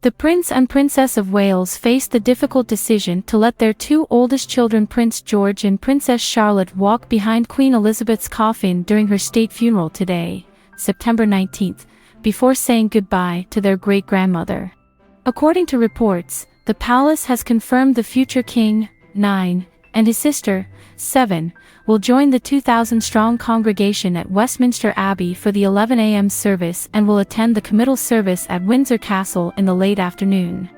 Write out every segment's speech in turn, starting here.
The Prince and Princess of Wales faced the difficult decision to let their two oldest children, Prince George and Princess Charlotte, walk behind Queen Elizabeth's coffin during her state funeral today, September 19th, before saying goodbye to their great-grandmother. According to reports, the palace has confirmed the future king, 9, and his sister, 7, will join the 2,000-strong congregation at Westminster Abbey for the 11 a.m. service and will attend the committal service at Windsor Castle in the late afternoon.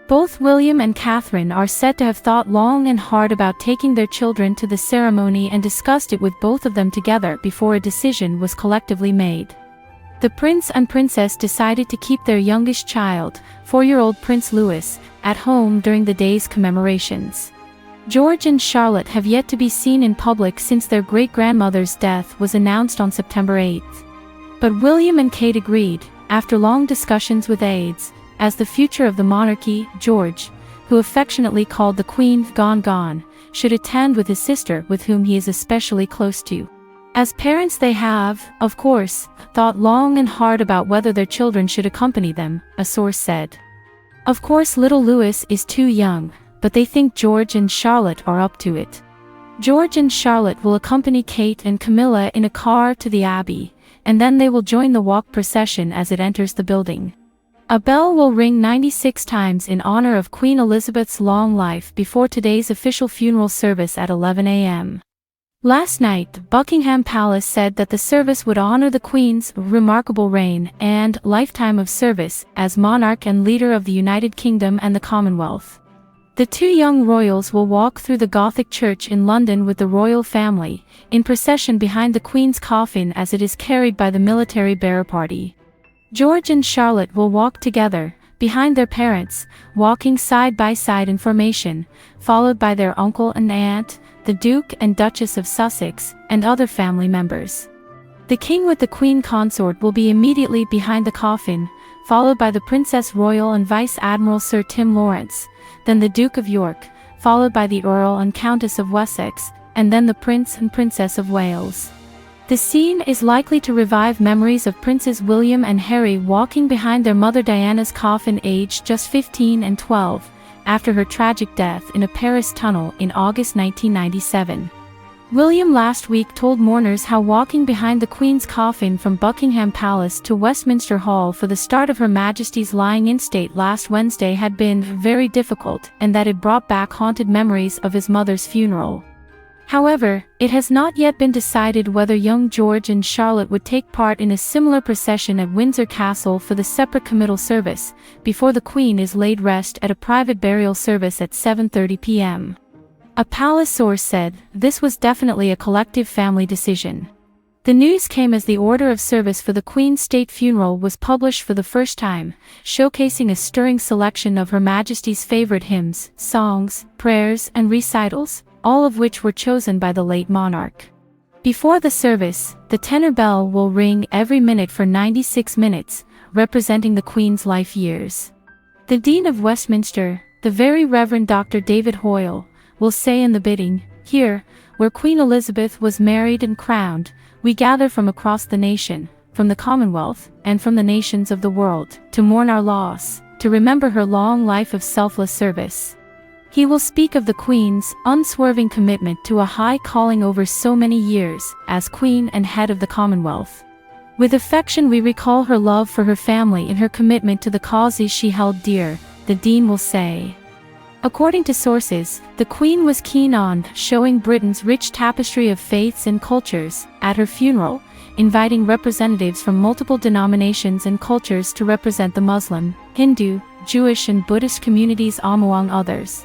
Both William and Catherine are said to have thought long and hard about taking their children to the ceremony and discussed it with both of them together before a decision was collectively made. The Prince and Princess decided to keep their youngest child, 4-year-old Prince Louis, at home during the day's commemorations. George and Charlotte have yet to be seen in public since their great-grandmother's death was announced on September 8th. But William and Kate agreed, after long discussions with aides, as the future of the monarchy, George, who affectionately called the Queen Gone, should attend with his sister, with whom he is especially close to. As parents, they have, of course, thought long and hard about whether their children should accompany them, a source said. Of course, little Louis is too young, but they think George and Charlotte are up to it. George and Charlotte will accompany Kate and Camilla in a car to the Abbey, and then they will join the walk procession as it enters the building. A bell will ring 96 times in honor of Queen Elizabeth's long life before today's official funeral service at 11 a.m. Last night, Buckingham Palace said that the service would honor the Queen's remarkable reign and lifetime of service as monarch and leader of the United Kingdom and the Commonwealth. The two young royals will walk through the Gothic church in London with the royal family, in procession behind the Queen's coffin as it is carried by the military bearer party. George and Charlotte will walk together, behind their parents, walking side by side in formation, followed by their uncle and aunt, the Duke and Duchess of Sussex, and other family members. The King with the Queen consort will be immediately behind the coffin, followed by the Princess Royal and Vice Admiral Sir Tim Lawrence, then the Duke of York, followed by the Earl and Countess of Wessex, and then the Prince and Princess of Wales. The scene is likely to revive memories of Princes William and Harry walking behind their mother Diana's coffin, aged just 15 and 12, after her tragic death in a Paris tunnel in August 1997. William last week told mourners how walking behind the Queen's coffin from Buckingham Palace to Westminster Hall for the start of Her Majesty's lying-in state last Wednesday had been very difficult, and that it brought back haunted memories of his mother's funeral. However, it has not yet been decided whether young George and Charlotte would take part in a similar procession at Windsor Castle for the separate committal service, before the Queen is laid rest at a private burial service at 7:30 p.m. A palace source said, "This was definitely a collective family decision." The news came as the order of service for the Queen's state funeral was published for the first time, showcasing a stirring selection of Her Majesty's favorite hymns, songs, prayers, and recitals, all of which were chosen by the late monarch. Before the service, the tenor bell will ring every minute for 96 minutes, representing the Queen's life years. The Dean of Westminster, the Very Reverend Dr. David Hoyle, will say in the bidding, "Here, where Queen Elizabeth was married and crowned, we gather from across the nation, from the Commonwealth, and from the nations of the world, to mourn our loss, to remember her long life of selfless service." He will speak of the Queen's unswerving commitment to a high calling over so many years, as Queen and head of the Commonwealth. "With affection we recall her love for her family and her commitment to the causes she held dear," the Dean will say. According to sources, the Queen was keen on showing Britain's rich tapestry of faiths and cultures at her funeral, inviting representatives from multiple denominations and cultures to represent the Muslim, Hindu, Jewish and Buddhist communities among others.